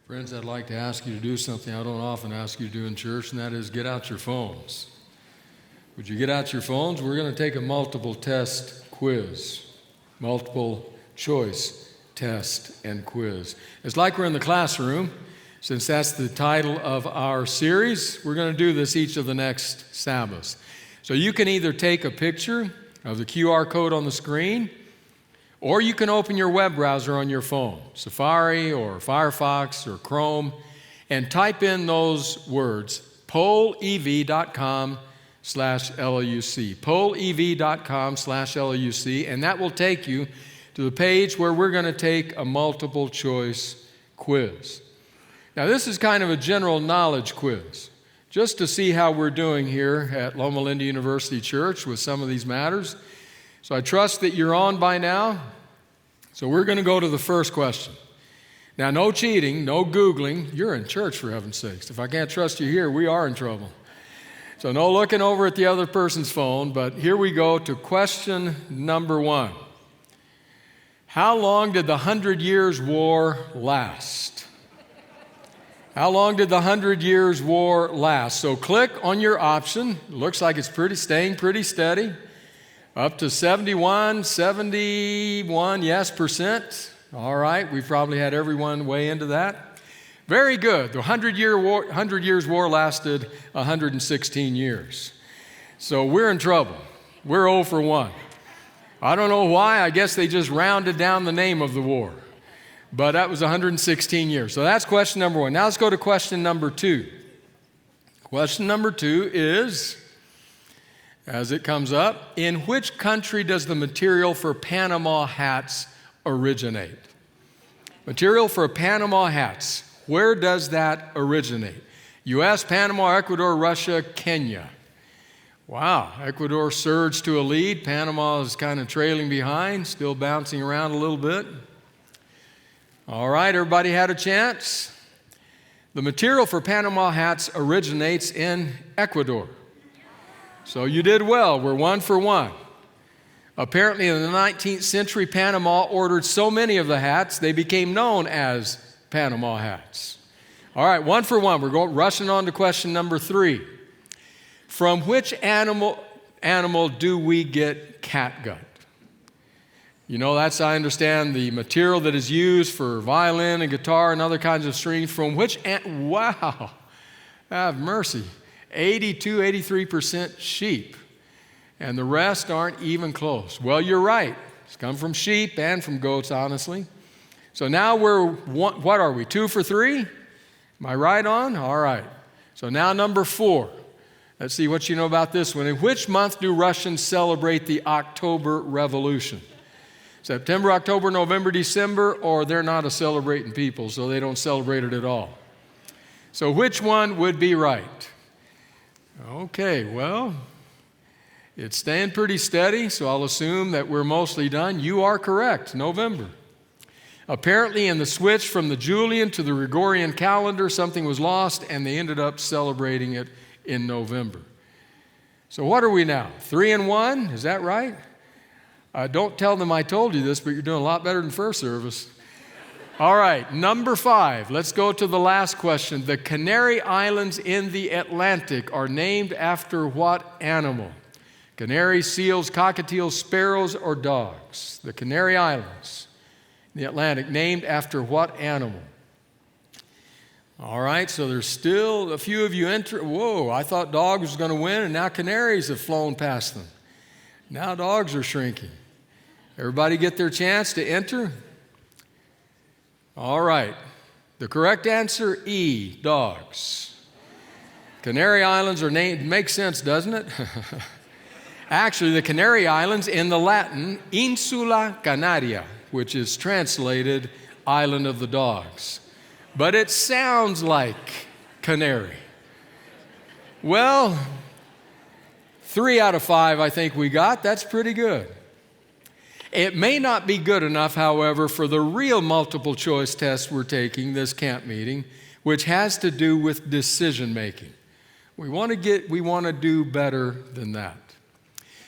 Friends, I'd like to ask you to do something I don't often ask you to do in church, and that is get out your phones. Would you get out your phones? We're going to take a multiple test quiz, multiple choice test and quiz. It's like we're in the classroom. Since that's the title of our series, we're going to do this each of the next Sabbaths. So you can either take a picture of the QR code on the screen, or you can open your web browser on your phone, Safari or Firefox or Chrome, and type in those words, polev.com/LUC, polev.com/LUC, and that will take you to the page where we're going to take a multiple choice quiz. Now, this is kind of a general knowledge quiz, just to see how we're doing here at Loma Linda University Church with some of these matters. So I trust that you're on by now. So we're going to go to the first question. Now, no cheating, no Googling. You're in church, for heaven's sakes. If I can't trust you here, we are in trouble. So no looking over at the other person's phone, but here we go to question number 1. How long did the 100 Years' War last? How long did the 100 Years' War last? So click on your option. It looks like it's staying pretty steady. Up to 71, yes, percent. All right, we've probably had everyone weigh into that. Very good. The 100 Years' War lasted 116 years. So we're in trouble. We're 0 for 1. I don't know why. I guess they just rounded down the name of the war. But that was 116 years. So that's question number 1. Now let's go to question number 2. Question number 2 is, as it comes up, in which country does the material for Panama hats originate? Material for Panama hats, where does that originate? U.S., Panama, Ecuador, Russia, Kenya. Wow, Ecuador surged to a lead. Panama is kind of trailing behind, still bouncing around a little bit. All right, everybody had a chance? The material for Panama hats originates in Ecuador. So you did well. We're 1 for 1. Apparently in the 19th century, Panama ordered so many of the hats, they became known as Panama hats. All right, 1 for 1. We're rushing on to question number 3. From which animal do we get catgut? You know, that's, I understand, the material that is used for violin and guitar and other kinds of strings. From which, wow, have mercy. 83% sheep, and the rest aren't even close. Well, you're right. It's come from sheep and from goats, honestly. So now what are we, 2 for 3? Am I right on? All right. So now number 4. Let's see what you know about this one. In which month do Russians celebrate the October Revolution? September, October, November, December, or they're not a celebrating people, so they don't celebrate it at all. So which one would be right? Okay, well, it's staying pretty steady, so I'll assume that we're mostly done. You are correct, November. Apparently, in the switch from the Julian to the Gregorian calendar, something was lost, and they ended up celebrating it in November. So what are we now? 3 and 1? Is that right? Don't tell them I told you this, but you're doing a lot better than first service. All right, number 5. Let's go to the last question. The Canary Islands in the Atlantic are named after what animal? Canaries, seals, cockatiels, sparrows, or dogs? The Canary Islands in the Atlantic, named after what animal? All right, so there's still a few of you Whoa, I thought dogs was going to win, and now canaries have flown past them. Now dogs are shrinking. Everybody get their chance to enter? All right. The correct answer, E, dogs. Canary Islands are named, makes sense, doesn't it? Actually, the Canary Islands in the Latin, Insula Canaria, which is translated Island of the Dogs. But it sounds like canary. Well, 3 out of 5 I think we got. That's pretty good. It may not be good enough, however, for the real multiple choice test we're taking this camp meeting, which has to do with decision making. We want to do better than that.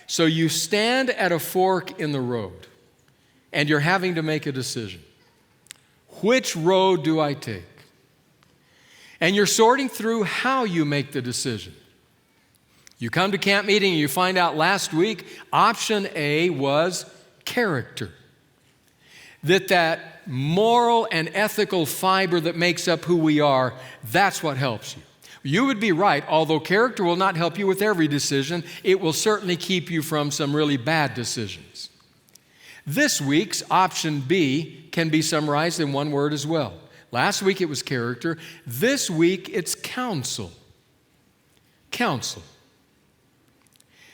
So you stand at a fork in the road and you're having to make a decision. Which road do I take? And you're sorting through how you make the decision. You come to camp meeting and you find out last week option A was character. That moral and ethical fiber that makes up who we are, that's what helps you. You would be right, although character will not help you with every decision, it will certainly keep you from some really bad decisions. This week's option B can be summarized in one word as well. Last week it was character. This week it's counsel. Counsel.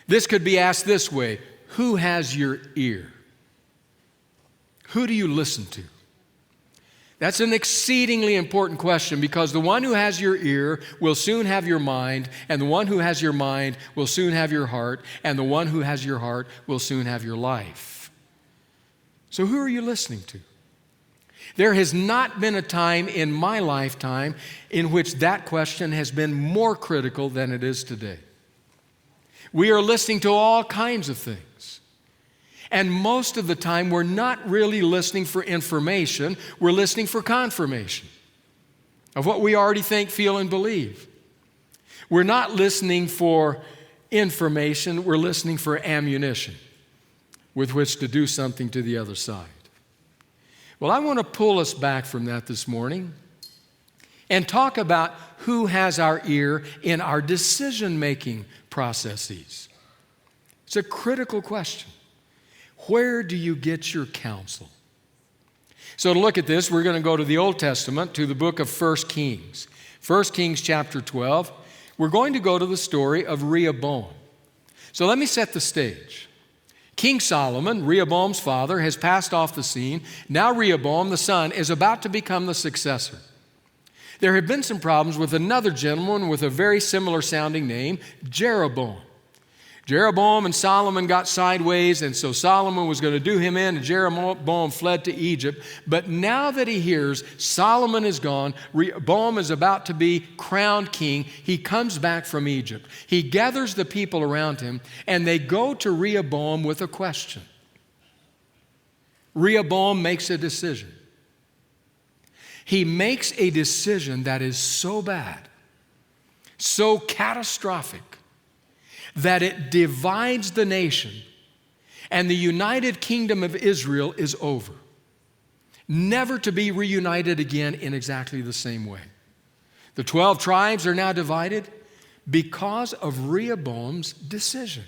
This could be asked this way: who has your ear? Who do you listen to? That's an exceedingly important question, because the one who has your ear will soon have your mind, and the one who has your mind will soon have your heart, and the one who has your heart will soon have your life. So who are you listening to? There has not been a time in my lifetime in which that question has been more critical than it is today. We are listening to all kinds of things. And most of the time, we're not really listening for information. We're listening for confirmation of what we already think, feel, and believe. We're not listening for information. We're listening for ammunition with which to do something to the other side. Well, I want to pull us back from that this morning and talk about who has our ear in our decision-making processes. It's a critical question. Where do you get your counsel? So to look at this, we're going to go to the Old Testament, to the book of 1 Kings. 1 Kings chapter 12. We're going to go to the story of Rehoboam. So let me set the stage. King Solomon, Rehoboam's father, has passed off the scene. Now Rehoboam, the son, is about to become the successor. There have been some problems with another gentleman with a very similar sounding name, Jeroboam. Jeroboam and Solomon got sideways, and so Solomon was going to do him in, and Jeroboam fled to Egypt. But now that he hears Solomon is gone, Rehoboam is about to be crowned king, he comes back from Egypt. He gathers the people around him, and they go to Rehoboam with a question. Rehoboam makes a decision. He makes a decision that is so bad, so catastrophic, that it divides the nation, and the united kingdom of Israel is over, never to be reunited again in exactly the same way. The 12 tribes are now divided because of Rehoboam's decision.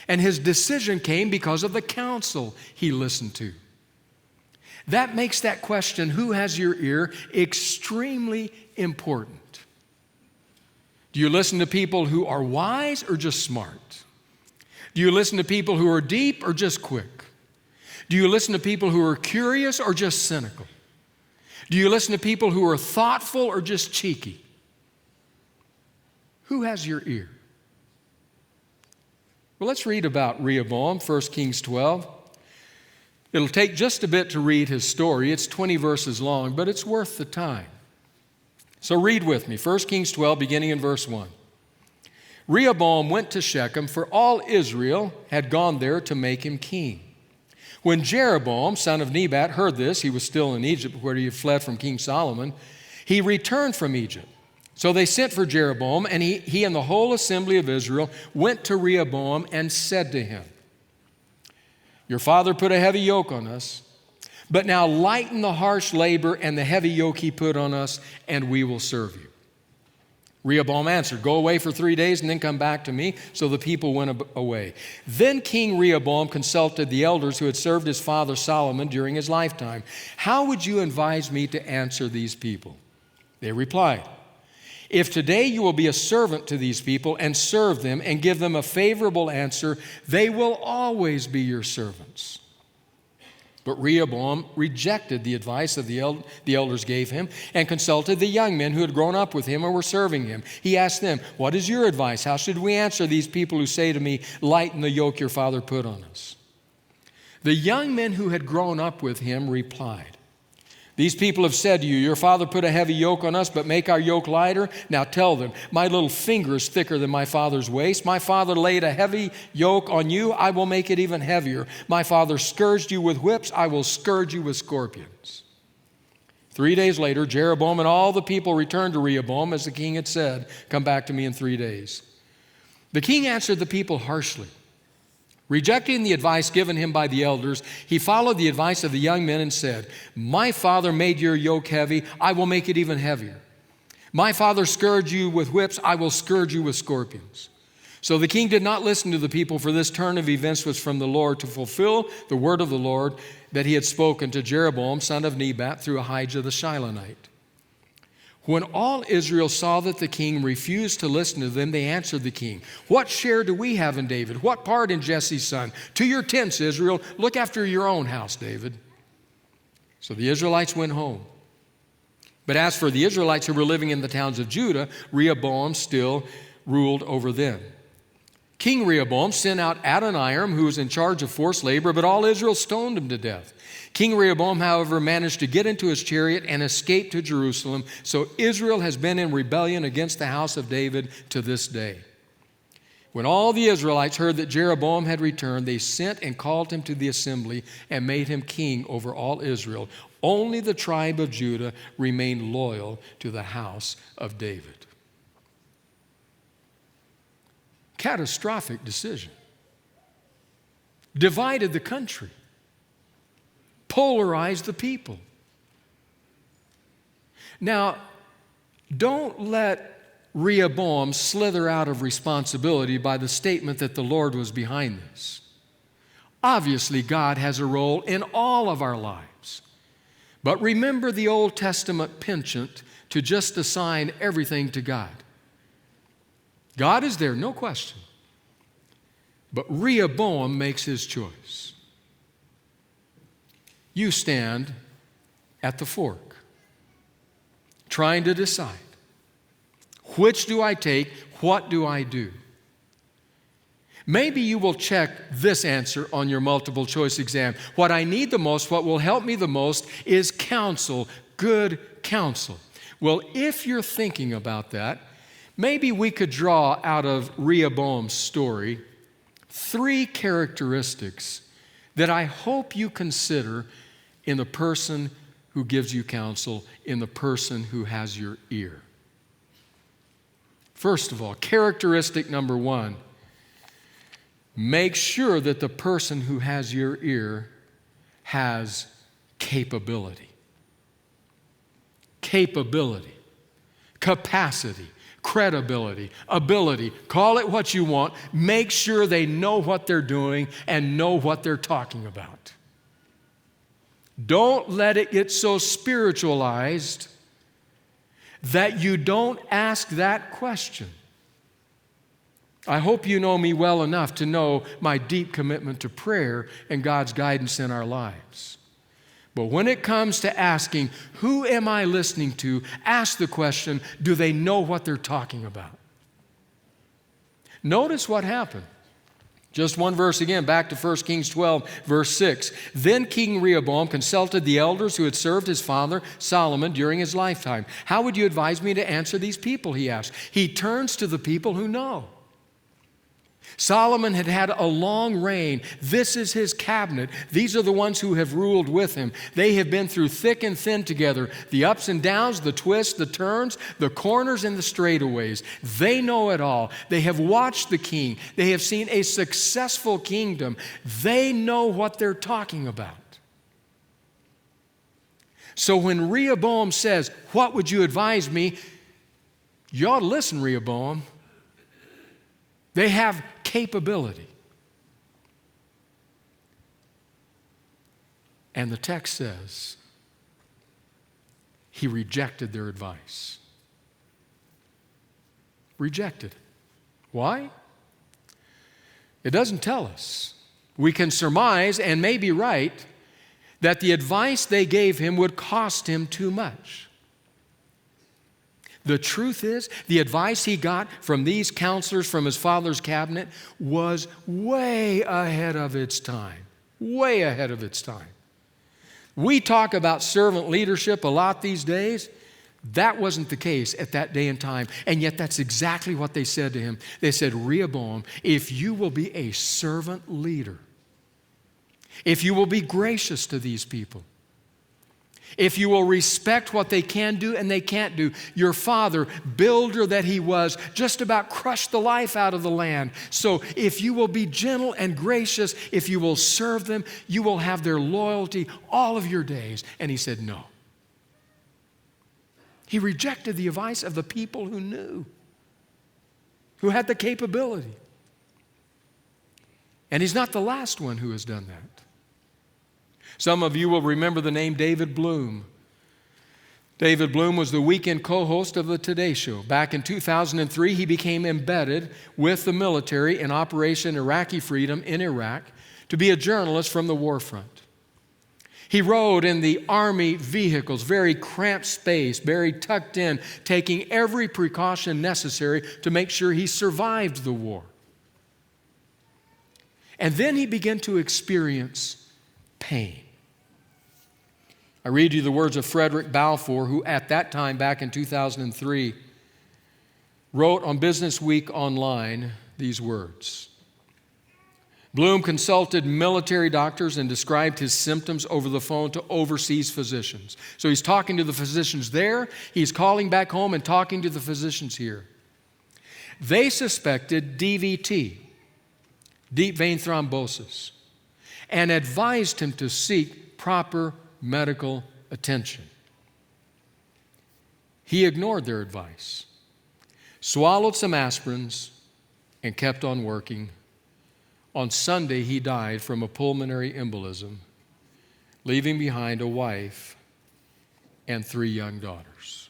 And his decision came because of the counsel he listened to. That makes that question, who has your ear, extremely important. Do you listen to people who are wise or just smart? Do you listen to people who are deep or just quick? Do you listen to people who are curious or just cynical? Do you listen to people who are thoughtful or just cheeky? Who has your ear? Well, let's read about Rehoboam, 1 Kings 12. It'll take just a bit to read his story. It's 20 verses long, but it's worth the time. So read with me, 1 Kings 12, beginning in verse 1. Rehoboam went to Shechem, for all Israel had gone there to make him king. When Jeroboam, son of Nebat, heard this, he was still in Egypt where he had fled from King Solomon, he returned from Egypt. So they sent for Jeroboam, and he and the whole assembly of Israel went to Rehoboam and said to him, "Your father put a heavy yoke on us, but now lighten the harsh labor and the heavy yoke he put on us, and we will serve you." Rehoboam answered, "Go away for 3 days and then come back to me." So the people went away. Then King Rehoboam consulted the elders who had served his father Solomon during his lifetime. "How would you advise me to answer these people?" They replied, "If today you will be a servant to these people and serve them and give them a favorable answer, they will always be your servants." But Rehoboam rejected the advice of the elders gave him and consulted the young men who had grown up with him and were serving him. He asked them, "What is your advice? How should we answer these people who say to me, 'Lighten the yoke your father put on us'?" The young men who had grown up with him replied, "These people have said to you, 'Your father put a heavy yoke on us, but make our yoke lighter.' Now tell them, 'My little finger is thicker than my father's waist. My father laid a heavy yoke on you. I will make it even heavier. My father scourged you with whips. I will scourge you with scorpions.'" 3 days later, Jeroboam and all the people returned to Rehoboam as the king had said, "Come back to me in 3 days." The king answered the people harshly. Rejecting the advice given him by the elders, he followed the advice of the young men and said, "My father made your yoke heavy, I will make it even heavier. My father scourged you with whips, I will scourge you with scorpions." So the king did not listen to the people, for this turn of events was from the Lord to fulfill the word of the Lord that he had spoken to Jeroboam, son of Nebat, through Ahijah the Shilonite. When all Israel saw that the king refused to listen to them, they answered the king, "What share do we have in David? What part in Jesse's son? To your tents, Israel. Look after your own house, David." So the Israelites went home. But as for the Israelites who were living in the towns of Judah, Rehoboam still ruled over them. King Rehoboam sent out Adoniram, who was in charge of forced labor, but all Israel stoned him to death. King Rehoboam, however, managed to get into his chariot and escape to Jerusalem. So Israel has been in rebellion against the house of David to this day. When all the Israelites heard that Jeroboam had returned, they sent and called him to the assembly and made him king over all Israel. Only the tribe of Judah remained loyal to the house of David. Catastrophic decision. Divided the country. Polarized the people. Now, don't let Rehoboam slither out of responsibility by the statement that the Lord was behind this. Obviously, God has a role in all of our lives. But remember the Old Testament penchant to just assign everything to God. God is there, no question. But Rehoboam makes his choice. You stand at the fork, trying to decide, which do I take, what do I do? Maybe you will check this answer on your multiple choice exam. What I need the most, what will help me the most is counsel, good counsel. Well, if you're thinking about that, maybe we could draw out of Rehoboam's story 3 characteristics that I hope you consider in the person who gives you counsel, in the person who has your ear. First of all, characteristic number 1, make sure that the person who has your ear has capability. Capability, capacity, credibility, ability, call it what you want. Make sure they know what they're doing and know what they're talking about. Don't let it get so spiritualized that you don't ask that question. I hope you know me well enough to know my deep commitment to prayer and God's guidance in our lives. But when it comes to asking, who am I listening to? Ask the question, do they know what they're talking about? Notice what happened. Just one verse again, back to 1 Kings 12, verse 6. Then King Rehoboam consulted the elders who had served his father Solomon during his lifetime. "How would you advise me to answer these people?" he asked. He turns to the people who know. Solomon had had a long reign. This is his cabinet. These are the ones who have ruled with him. They have been through thick and thin together, the ups and downs, the twists, the turns, the corners and the straightaways. They know it all. They have watched the king. They have seen a successful kingdom. They know what they're talking about. So when Rehoboam says, "What would you advise me?" you ought to listen, Rehoboam. They have capability. And the text says, he rejected their advice. Rejected. Why? It doesn't tell us. We can surmise, and may be right, that the advice they gave him would cost him too much. The truth is, the advice he got from these counselors from his father's cabinet was way ahead of its time. Way ahead of its time. We talk about servant leadership a lot these days. That wasn't the case at that day and time, and yet that's exactly what they said to him. They said, "Rehoboam, if you will be a servant leader, if you will be gracious to these people, if you will respect what they can do and they can't do. Your father, builder that he was, just about crushed the life out of the land. So if you will be gentle and gracious, if you will serve them, you will have their loyalty all of your days. And he said no. He rejected the advice of the people who knew, who had the capability. And he's not the last one who has done that. Some of you will remember the name David Bloom. David Bloom was the weekend co-host of the Today Show. Back in 2003, he became embedded with the military in Operation Iraqi Freedom in Iraq to be a journalist from the war front. He rode in the Army vehicles, very cramped space, very tucked in, taking every precaution necessary to make sure he survived the war. And then he began to experience pain. I read you the words of Frederick Balfour, who at that time, back in 2003, wrote on Business Week Online these words. Bloom consulted military doctors and described his symptoms over the phone to overseas physicians. So he's talking to the physicians there, he's calling back home and talking to the physicians here. They suspected DVT, deep vein thrombosis, and advised him to seek proper medical attention. He ignored their advice, swallowed some aspirins, and kept on working. On Sunday, he died from a pulmonary embolism, leaving behind a wife and 3 young daughters.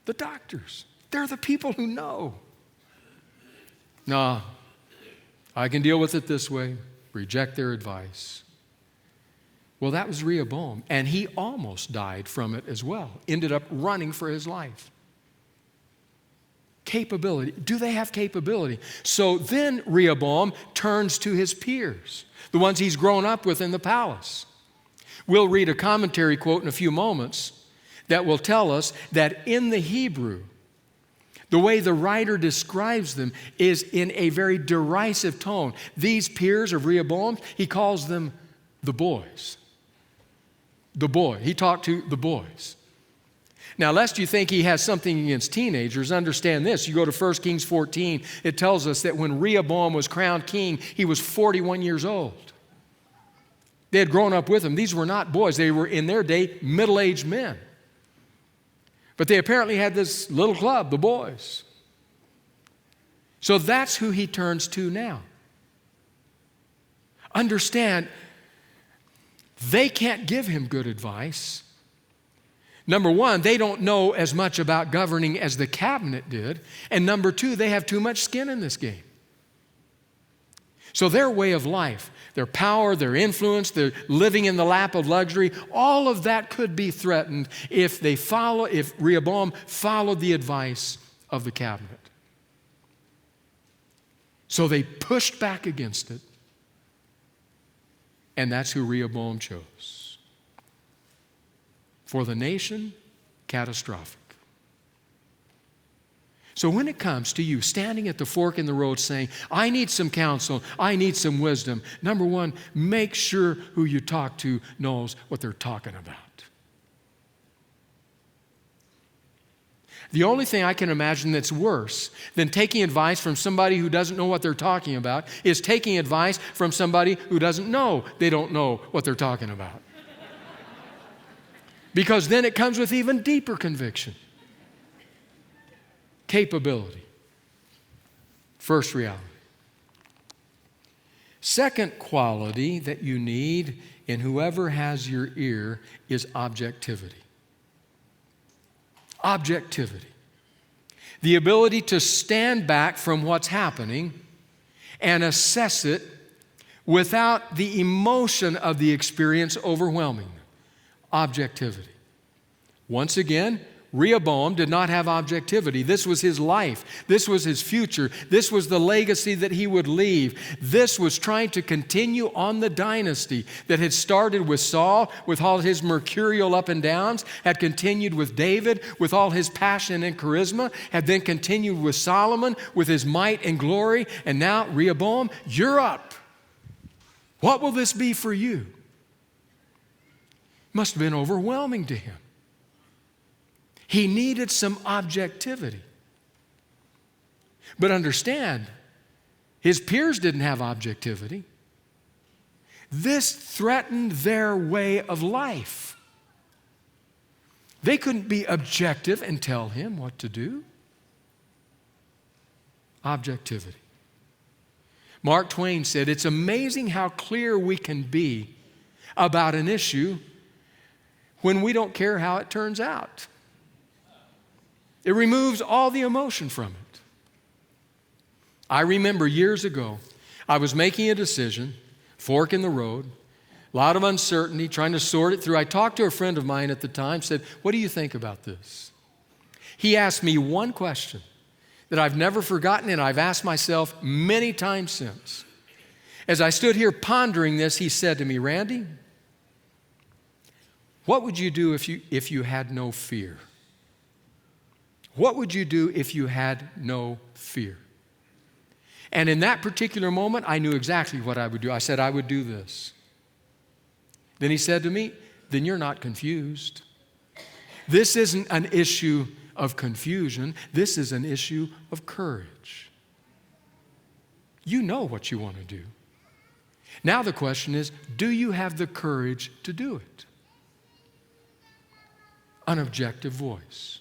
The doctors, they're the people who know. No, I can deal with it this way. Reject their advice. Well, that was Rehoboam, and he almost died from it as well. Ended up running for his life. Capability. Do they have capability? So then Rehoboam turns to his peers, the ones he's grown up with in the palace. We'll read a commentary quote in a few moments that will tell us that in the Hebrew, the way the writer describes them is in a very derisive tone. These peers of Rehoboam, he calls them the boys. The boy. He talked to the boys. Now, lest you think he has something against teenagers, understand this. You go to 1 Kings 14, it tells us that when Rehoboam was crowned king, he was 41 years old. They had grown up with him. These were not boys. They were, in their day, middle-aged men. But they apparently had this little club, the boys. So that's who he turns to now. Understand, they can't give him good advice. Number one, they don't know as much about governing as the cabinet did. And number two, they have too much skin in this game. So their way of life, their power, their influence, their living in the lap of luxury, all of that could be threatened if Rehoboam followed the advice of the cabinet. So they pushed back against it, and that's who Rehoboam chose. For the nation, catastrophic. So when it comes to you standing at the fork in the road saying, I need some counsel, I need some wisdom, number one, make sure who you talk to knows what they're talking about. The only thing I can imagine that's worse than taking advice from somebody who doesn't know what they're talking about is taking advice from somebody who doesn't know they don't know what they're talking about. Because then it comes with even deeper conviction. Capability. First reality. Second quality that you need in whoever has your ear is objectivity. Objectivity. The ability to stand back from what's happening and assess it without the emotion of the experience overwhelming them. Objectivity. Once again, Rehoboam did not have objectivity. This was his life. This was his future. This was the legacy that he would leave. This was trying to continue on the dynasty that had started with Saul, with all his mercurial up and downs, had continued with David, with all his passion and charisma, had then continued with Solomon, with his might and glory, and now Rehoboam, you're up. What will this be for you? Must have been overwhelming to him. He needed some objectivity. But understand, his peers didn't have objectivity. This threatened their way of life. They couldn't be objective and tell him what to do. Objectivity. Mark Twain said, it's amazing how clear we can be about an issue when we don't care how it turns out. It removes all the emotion from it. I remember years ago, I was making a decision, fork in the road, a lot of uncertainty, trying to sort it through. I talked to a friend of mine at the time, said, what do you think about this? He asked me one question that I've never forgotten and I've asked myself many times since. As I stood here pondering this, he said to me, Randy, what would you do if you had no fear? What would you do if you had no fear? And in that particular moment, I knew exactly what I would do. I said, I would do this. Then he said to me, then you're not confused. This isn't an issue of confusion. This is an issue of courage. You know what you want to do. Now the question is, do you have the courage to do it? An objective voice.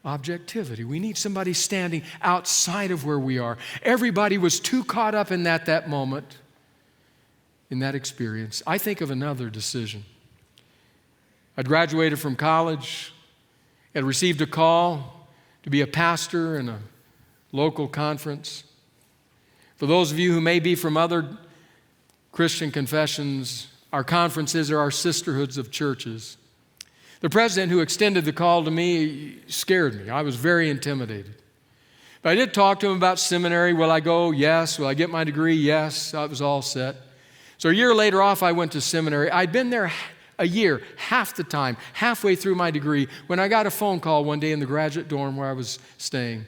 Objectivity. We need somebody standing outside of where we are. Everybody was too caught up in that moment, in that experience. I think of another decision. I'd graduated from college, had received a call to be a pastor in a local conference. For those of you who may be from other Christian confessions, our conferences are our sisterhoods of churches. The president who extended the call to me scared me. I was very intimidated. But I did talk to him about seminary. Will I go? Yes. Will I get my degree? Yes. I was all set. So a year later off, I went to seminary. I'd been there a year, half the time, halfway through my degree, when I got a phone call one day in the graduate dorm where I was staying.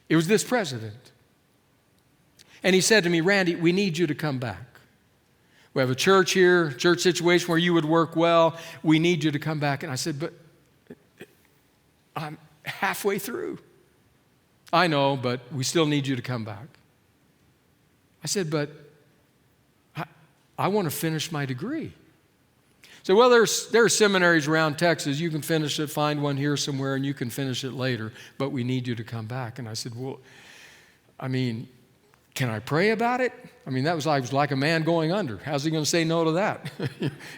It was this president. And he said to me, Randy, we need you to come back. We have a church here, church situation where you would work well. We need you to come back. And I said, but I'm halfway through. I know, but we still need you to come back. I said, but I want to finish my degree. So, well, there are seminaries around Texas. You can finish it, find one here somewhere, and you can finish it later, but we need you to come back. And I said, well, can I pray about it? That was like a man going under. How's he going to say no to that?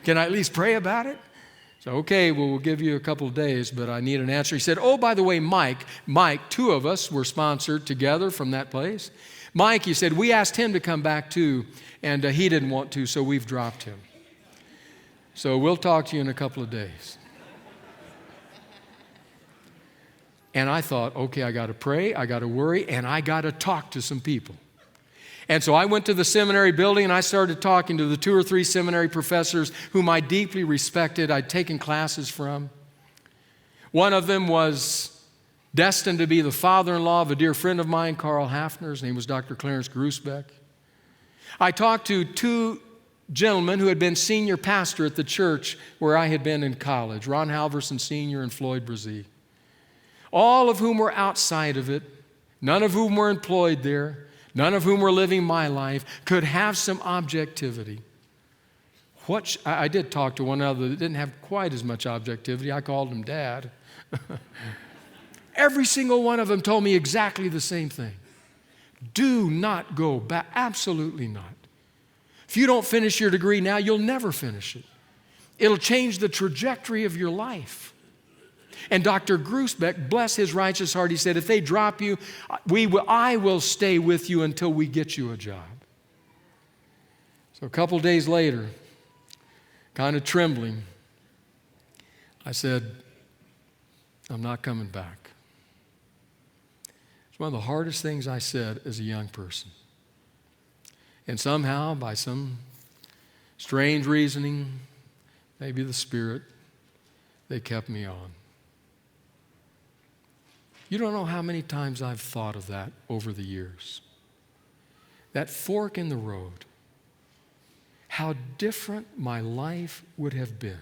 Can I at least pray about it? So, okay, well, we'll give you a couple of days, but I need an answer. He said, oh, by the way, Mike, two of us were sponsored together from that place. Mike, he said, we asked him to come back too, and he didn't want to, so we've dropped him. So we'll talk to you in a couple of days. And I thought, okay, I got to pray, I got to worry, and I got to talk to some people. And so I went to the seminary building and I started talking to the 2 or 3 seminary professors whom I deeply respected, I'd taken classes from. One of them was destined to be the father-in-law of a dear friend of mine, Carl Hafner. His name was Dr. Clarence Gruesbeck. I talked to 2 gentlemen who had been senior pastor at the church where I had been in college, Ron Halverson Sr. and Floyd Brzee. All of whom were outside of it, none of whom were employed there, none of whom were living my life, could have some objectivity. I did talk to one other that didn't have quite as much objectivity. I called him Dad. Every single one of them told me exactly the same thing. Do not go back. Absolutely not. If you don't finish your degree now, you'll never finish it. It'll change the trajectory of your life. And Dr. Gruesbeck, bless his righteous heart, he said, if they drop you, I will stay with you until we get you a job. So a couple days later, kind of trembling, I said, I'm not coming back. It's one of the hardest things I said as a young person. And somehow, by some strange reasoning, maybe the Spirit, they kept me on. You don't know how many times I've thought of that over the years. That fork in the road. how different my life would have been.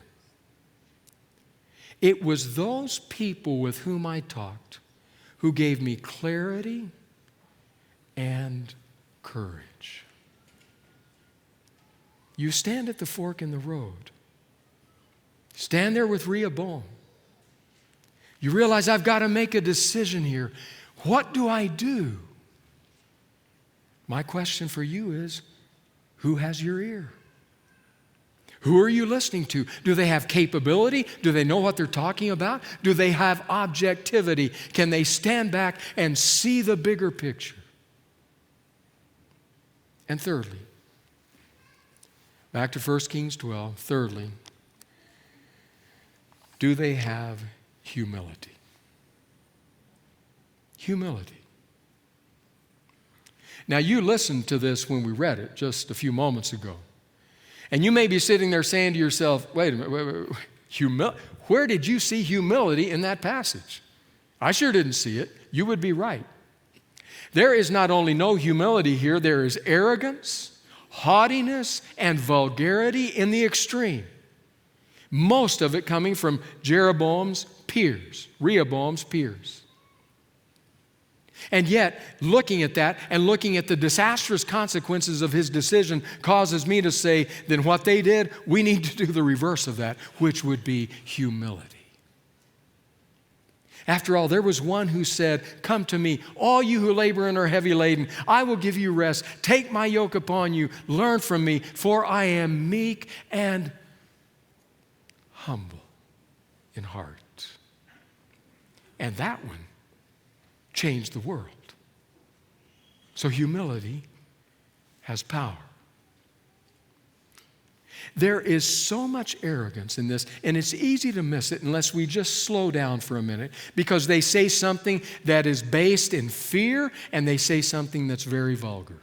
It was those people with whom I talked who gave me clarity and courage. You stand at the fork in the road. Stand there with Rehoboam. You realize I've got to make a decision here. What do I do? My question for you is, who has your ear? Who are you listening to? Do they have capability? Do they know what they're talking about? Do they have objectivity? Can they stand back and see the bigger picture? And thirdly, back to 1 Kings 12, thirdly, do they have humility? Humility. Now, you listened to this when we read it just a few moments ago. And you may be sitting there saying to yourself, wait a minute, where did you see humility in that passage? I sure didn't see it. You would be right. There is not only no humility here, there is arrogance, haughtiness, and vulgarity in the extreme. Most of it coming from Rehoboam's peers. And yet, looking at that and looking at the disastrous consequences of his decision causes me to say, then what they did, we need to do the reverse of that, which would be humility. After all, there was one who said, come to me, all you who labor and are heavy laden, I will give you rest. Take my yoke upon you, learn from me, for I am meek and humble in heart. And that one changed the world. So humility has power. There is so much arrogance in this, and it's easy to miss it unless we just slow down for a minute, because they say something that is based in fear, and they say something that's very vulgar.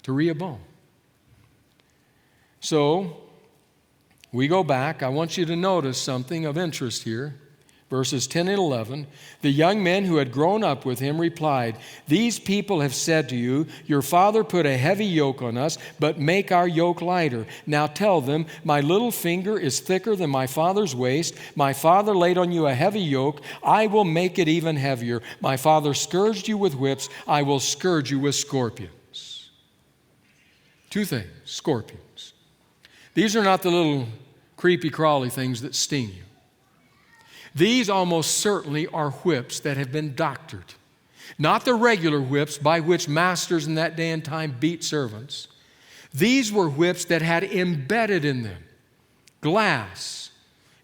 To Rehoboam. So, we go back. I want you to notice something of interest here. Verses 10 and 11, the young men who had grown up with him replied, these people have said to you, your father put a heavy yoke on us, but make our yoke lighter. Now tell them, my little finger is thicker than my father's waist. My father laid on you a heavy yoke. I will make it even heavier. My father scourged you with whips. I will scourge you with scorpions. Two things, scorpions. These are not the little creepy crawly things that sting you. These almost certainly are whips that have been doctored. Not the regular whips by which masters in that day and time beat servants. These were whips that had embedded in them glass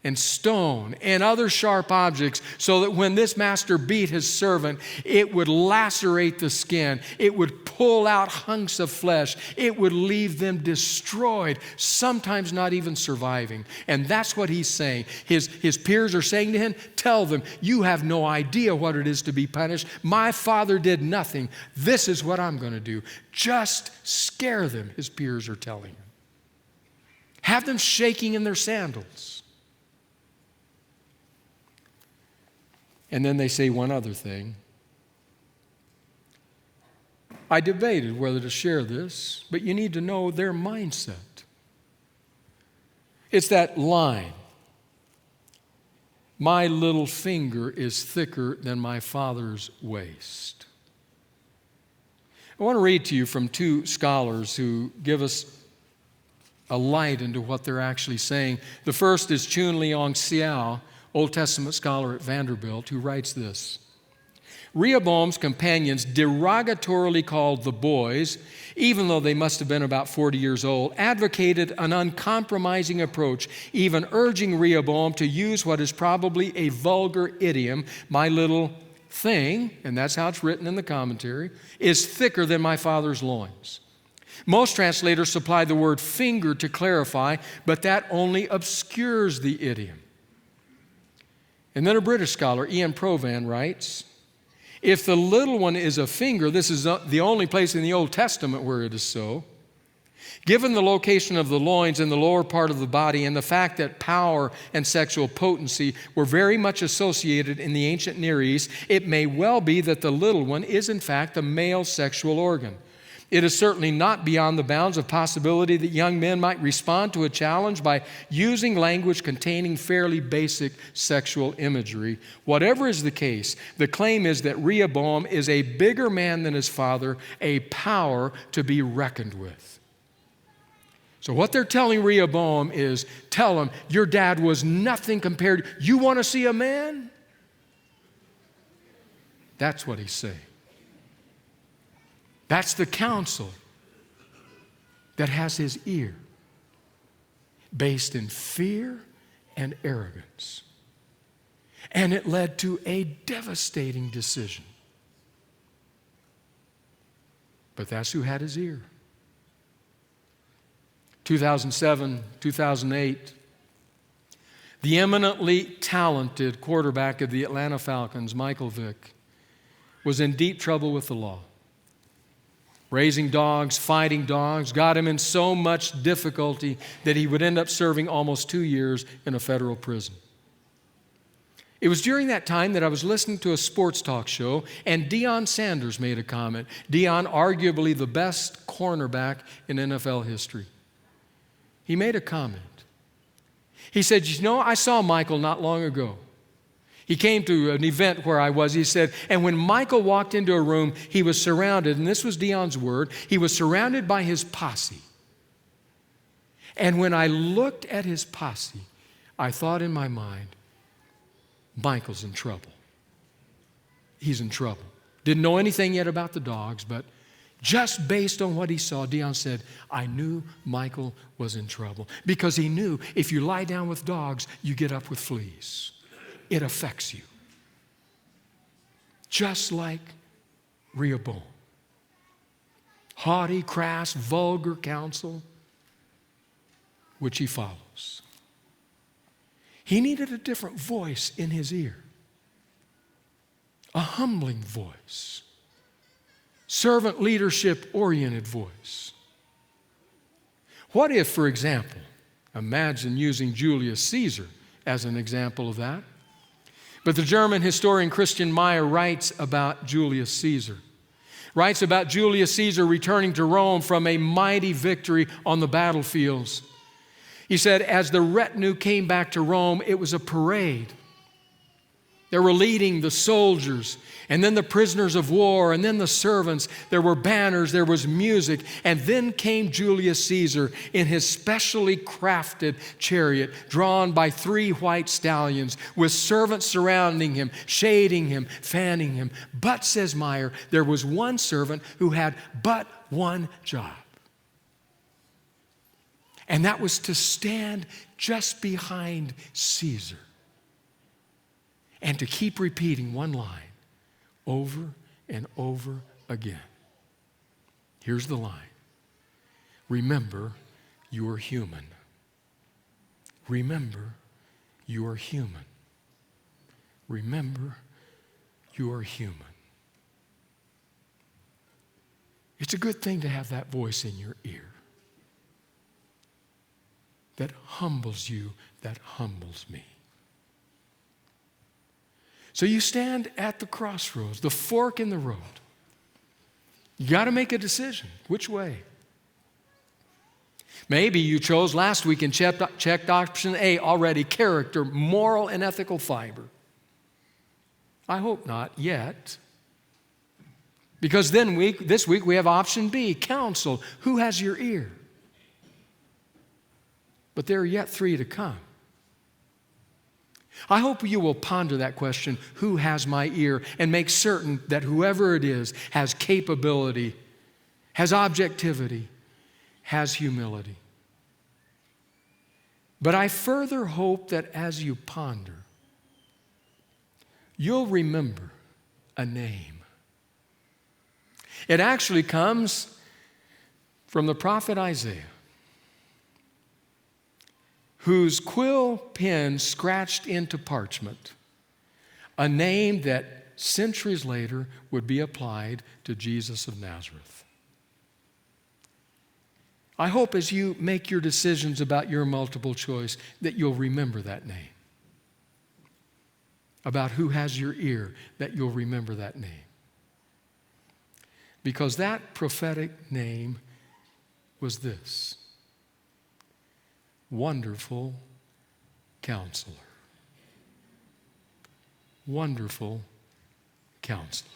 and stone and other sharp objects, so that when this master beat his servant, it would lacerate the skin. It would pull out hunks of flesh. It would leave them destroyed, sometimes not even surviving. And that's what he's saying. His peers are saying to him, tell them, you have no idea what it is to be punished. My father did nothing. This is what I'm going to do. Just scare them, his peers are telling him. Have them shaking in their sandals. And then they say one other thing. I debated whether to share this, but you need to know their mindset. It's that line, my little finger is thicker than my father's waist. I want to read to you from two scholars who give us a light into what they're actually saying. The first is Chun Leong Xiao, Old Testament scholar at Vanderbilt, who writes this. Rehoboam's companions, derogatorily called the boys, even though they must have been about 40 years old, advocated an uncompromising approach, even urging Rehoboam to use what is probably a vulgar idiom, my little thing, and that's how it's written in the commentary, is thicker than my father's loins. Most translators supply the word finger to clarify, but that only obscures the idiom. And then a British scholar, Ian Provan, writes, if the little one is a finger, this is the only place in the Old Testament where it is so. Given the location of the loins in the lower part of the body and the fact that power and sexual potency were very much associated in the ancient Near East, it may well be that the little one is in fact a male sexual organ. It is certainly not beyond the bounds of possibility that young men might respond to a challenge by using language containing fairly basic sexual imagery. Whatever is the case, the claim is that Rehoboam is a bigger man than his father, a power to be reckoned with. So what they're telling Rehoboam is, tell him, your dad was nothing compared. You want to see a man? That's what he's saying. That's the counsel that has his ear, based in fear and arrogance. And it led to a devastating decision. But that's who had his ear. 2007, 2008, the eminently talented quarterback of the Atlanta Falcons, Michael Vick, was in deep trouble with the law. Raising dogs, fighting dogs, got him in so much difficulty that he would end up serving almost 2 years in a federal prison. It was during that time that I was listening to a sports talk show, and Deion Sanders made a comment. Deion, arguably the best cornerback in NFL history. He made a comment. He said, you know, I saw Michael not long ago. He came to an event where I was. He said, and when Michael walked into a room, he was surrounded, and this was Deion's word, he was surrounded by his posse. And when I looked at his posse, I thought in my mind, Michael's in trouble. He's in trouble. Didn't know anything yet about the dogs, but just based on what he saw, Deion said, I knew Michael was in trouble. Because he knew if you lie down with dogs, you get up with fleas. It affects you. Just like Rehoboam. Haughty, crass, vulgar counsel, which he follows. He needed a different voice in his ear. A humbling voice. Servant leadership-oriented voice. What if, for example, imagine using Julius Caesar as an example of that. But the German historian Christian Meyer writes about Julius Caesar. Writes about Julius Caesar returning to Rome from a mighty victory on the battlefields. He said, as the retinue came back to Rome, it was a parade. They were leading the soldiers, and then the prisoners of war, and then the servants. There were banners, there was music, and then came Julius Caesar in his specially crafted chariot, drawn by 3 white stallions, with servants surrounding him, shading him, fanning him. But, says Meyer, there was one servant who had but one job. And that was to stand just behind Caesar and to keep repeating one line over and over again. Here's the line. Remember, you are human. Remember, you are human. Remember, you are human. It's a good thing to have that voice in your ear that humbles you, that humbles me. So you stand at the crossroads, the fork in the road. You got to make a decision. Which way? Maybe you chose last week and checked option A already, character, moral and ethical fiber. I hope not yet. Because this week we have option B, counsel. Who has your ear? But there are yet 3 to come. I hope you will ponder that question, who has my ear, and make certain that whoever it is has capability, has objectivity, has humility. But I further hope that as you ponder, you'll remember a name. It actually comes from the prophet Isaiah, whose quill pen scratched into parchment a name that centuries later would be applied to Jesus of Nazareth. I hope as you make your decisions about your multiple choice that you'll remember that name. About who has your ear, that you'll remember that name. because that prophetic name was this: Wonderful Counselor. Wonderful Counselor.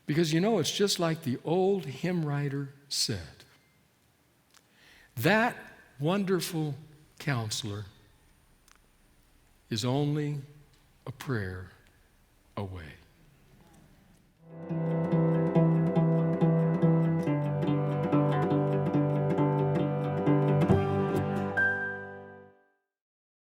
Because it's just like the old hymn writer said. That wonderful Counselor is only a prayer away.